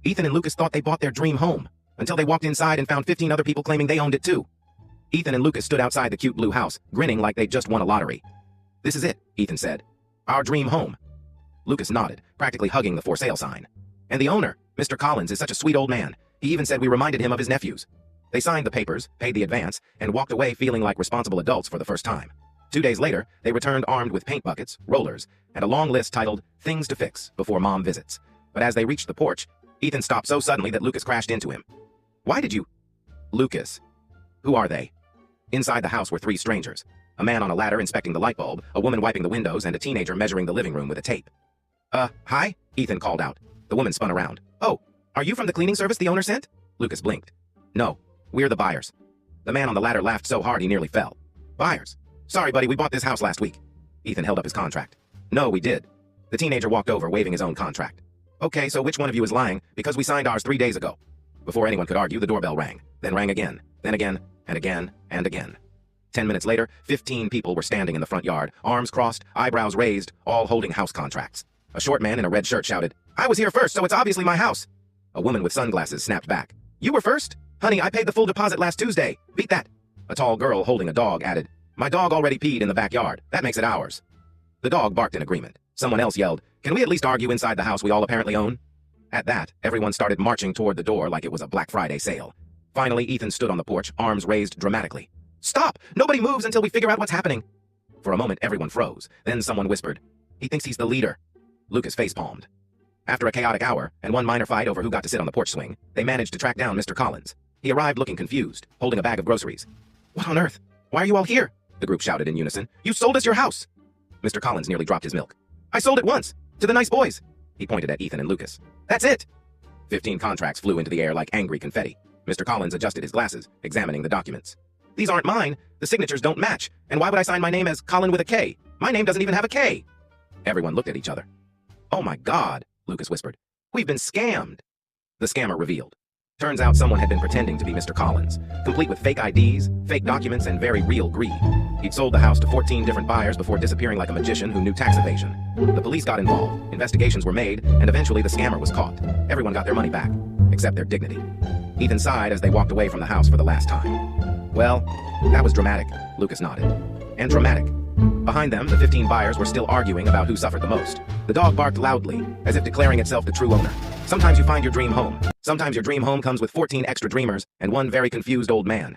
Ethan and Lucas thought they bought their dream home, until they walked inside and found 15 other people claiming they owned it too. Ethan and Lucas stood outside the cute blue house, grinning like they'd just won a lottery. "This is it," Ethan said. "Our dream home." Lucas nodded, practically hugging the for sale sign. "And the owner, Mr. Collins, is such a sweet old man. He even said we reminded him of his nephews." They signed the papers, paid the advance, and walked away feeling like responsible adults for the first time. 2 days later, they returned armed with paint buckets, rollers, and a long list titled Things to Fix Before Mom Visits. But as they reached the porch, Ethan stopped so suddenly that Lucas crashed into him. "Why did you—" "Lucas. Who are they?" Inside the house were 3 strangers. A man on a ladder inspecting the light bulb, a woman wiping the windows, and a teenager measuring the living room with a tape. Hi?" Ethan called out. The woman spun around. "Oh, are you from the cleaning service the owner sent?" Lucas blinked. "No, we're the buyers." The man on the ladder laughed so hard he nearly fell. "Buyers? Sorry, buddy, we bought this house last week." Ethan held up his contract. "No, we did." The teenager walked over, waving his own contract. "Okay, so which one of you is lying? Because we signed ours 3 days ago." Before anyone could argue, the doorbell rang, then rang again, then again, and again, and again. 10 minutes later, 15 people were standing in the front yard, arms crossed, eyebrows raised, all holding house contracts. A short man in a red shirt shouted, "I was here first, so it's obviously my house." A woman with sunglasses snapped back, "You were first? Honey, I paid the full deposit last Tuesday. Beat that." A tall girl holding a dog added, "My dog already peed in the backyard. That makes it ours." The dog barked in agreement. Someone else yelled, "Can we at least argue inside the house we all apparently own?" At that, everyone started marching toward the door like it was a Black Friday sale. Finally, Ethan stood on the porch, arms raised dramatically. "Stop! Nobody moves until we figure out what's happening." For a moment, everyone froze. Then someone whispered, "He thinks he's the leader." Lucas facepalmed. After a chaotic hour, and one minor fight over who got to sit on the porch swing, they managed to track down Mr. Collins. He arrived looking confused, holding a bag of groceries. "What on earth? Why are you all here?" the group shouted in unison. "You sold us your house!" Mr. Collins nearly dropped his milk. "I sold it once, to the nice boys." He pointed at Ethan and Lucas. "That's it!" 15 contracts flew into the air like angry confetti. Mr. Collins adjusted his glasses, examining the documents. "These aren't mine. The signatures don't match. And why would I sign my name as Colin with a K? My name doesn't even have a K." Everyone looked at each other. "Oh my God," Lucas whispered. "We've been scammed." The scammer revealed. Turns out someone had been pretending to be Mr. Collins, complete with fake IDs, fake documents, and very real greed. He'd sold the house to 14 different buyers before disappearing like a magician who knew tax evasion. The police got involved, investigations were made, and eventually the scammer was caught. Everyone got their money back, except their dignity. Ethan sighed as they walked away from the house for the last time. "Well, that was dramatic," Lucas nodded. "And dramatic." Behind them, the 15 buyers were still arguing about who suffered the most. The dog barked loudly, as if declaring itself the true owner. Sometimes you find your dream home. Sometimes your dream home comes with 14 extra dreamers and one very confused old man.